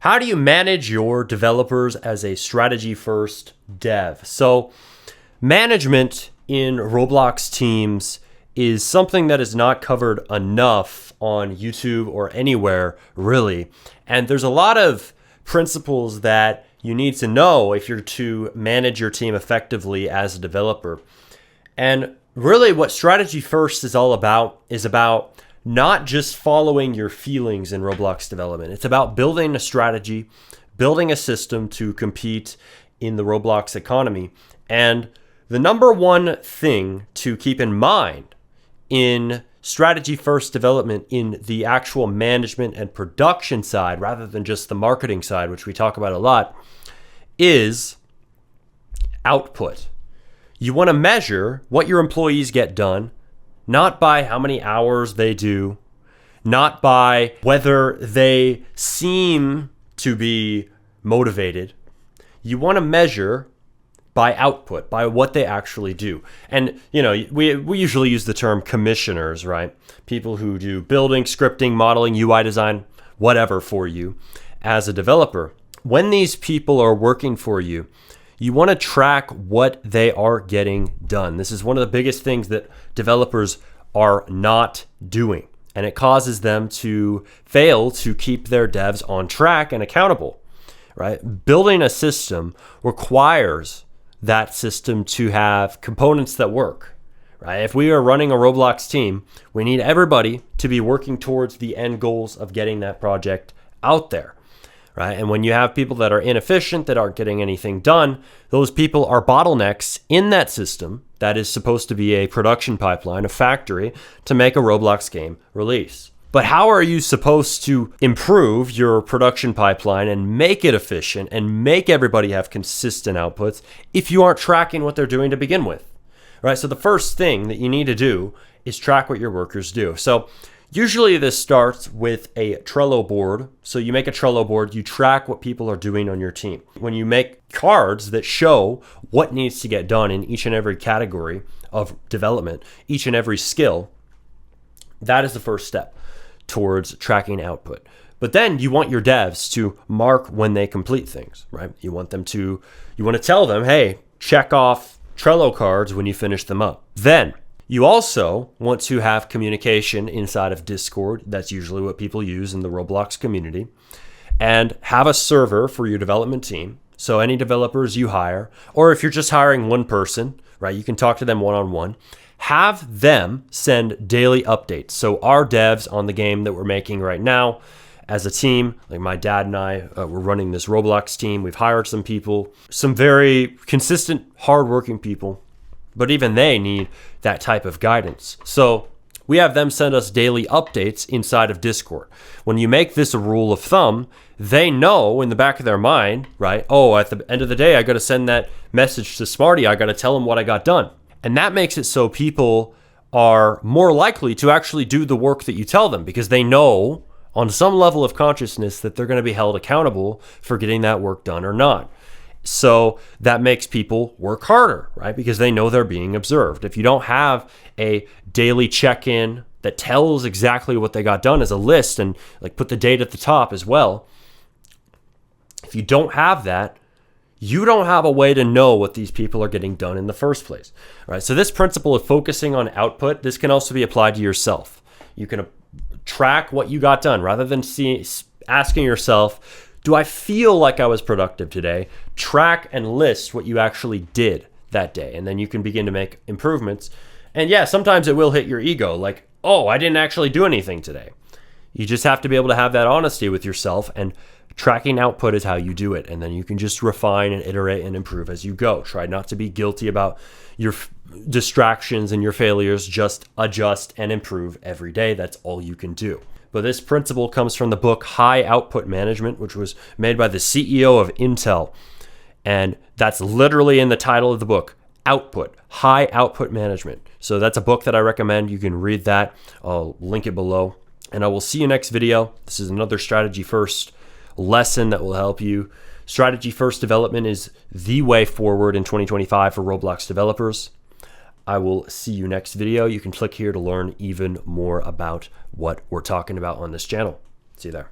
How do you manage your developers as a strategy-first dev? So management in Roblox teams is something that is not covered enough on YouTube or anywhere, really. And there's a lot of principles that you need to know if you're to manage your team effectively as a developer. And really what strategy first is all about is about not just following your feelings in Roblox development. It's about building a strategy, building a system to compete in the Roblox economy. And the number one thing to keep in mind in strategy first development in the actual management and production side, rather than just the marketing side, which we talk about a lot, is output. You want to measure what your employees get done, not by how many hours they do, not by whether they seem to be motivated. You want to measure by output, by what they actually do. And, we usually use the term commissioners, right? People who do building, scripting, modeling, UI design, whatever for you as a developer. When these people are working for you, you want to track what they are getting done. This is one of the biggest things that developers are not doing, and it causes them to fail to keep their devs on track and accountable, right? Building a system requires that system to have components that work, right? If we are running a Roblox team, we need everybody to be working towards the end goals of getting that project out there. Right? And when you have people that are inefficient, that aren't getting anything done, those people are bottlenecks in that system that is supposed to be a production pipeline, a factory, to make a Roblox game release. But how are you supposed to improve your production pipeline and make it efficient and make everybody have consistent outputs if you aren't tracking what they're doing to begin with? Right? So the first thing that you need to do is track what your workers do. So usually this starts with a Trello board. So you make a Trello board, you track what people are doing on your team. When you make cards that show what needs to get done in each and every category of development, each and every skill, that is the first step towards tracking output. But then you want your devs to mark when they complete things, right? You want to tell them, hey, check off Trello cards when you finish them up. Then you also want to have communication inside of Discord. That's usually what people use in the Roblox community. And have a server for your development team. So any developers you hire, or if you're just hiring one person, right, you can talk to them one-on-one. Have them send daily updates. So our devs on the game that we're making right now, as a team, like my dad and I, we're running this Roblox team. We've hired some people, some very consistent, hardworking people. But even they need that type of guidance. So we have them send us daily updates inside of Discord. When you make this a rule of thumb, they know in the back of their mind, right? Oh, at the end of the day, I got to send that message to Smarty. I got to tell him what I got done. And that makes it so people are more likely to actually do the work that you tell them, because they know on some level of consciousness that they're going to be held accountable for getting that work done or not. So that makes people work harder, right? Because they know they're being observed. If you don't have a daily check-in that tells exactly what they got done as a list, and like put the date at the top as well, if you don't have that, you don't have a way to know what these people are getting done in the first place, right? So this principle of focusing on output, this can also be applied to yourself. You can track what you got done rather than asking yourself, do I feel like I was productive today? Track and list what you actually did that day. And then you can begin to make improvements. And yeah, sometimes it will hit your ego, like, oh, I didn't actually do anything today. You just have to be able to have that honesty with yourself, and tracking output is how you do it. And then you can just refine and iterate and improve as you go. Try not to be guilty about your distractions and your failures. Just adjust and improve every day. That's all you can do. But this principle comes from the book High Output Management, which was made by the CEO of Intel. And that's literally in the title of the book, Output, High Output Management. So that's a book that I recommend. You can read that. I'll link it below. And I will see you next video. This is another strategy first lesson that will help you. Strategy first development is the way forward in 2025 for Roblox developers. I will see you next video. You can click here to learn even more about what we're talking about on this channel. See you there.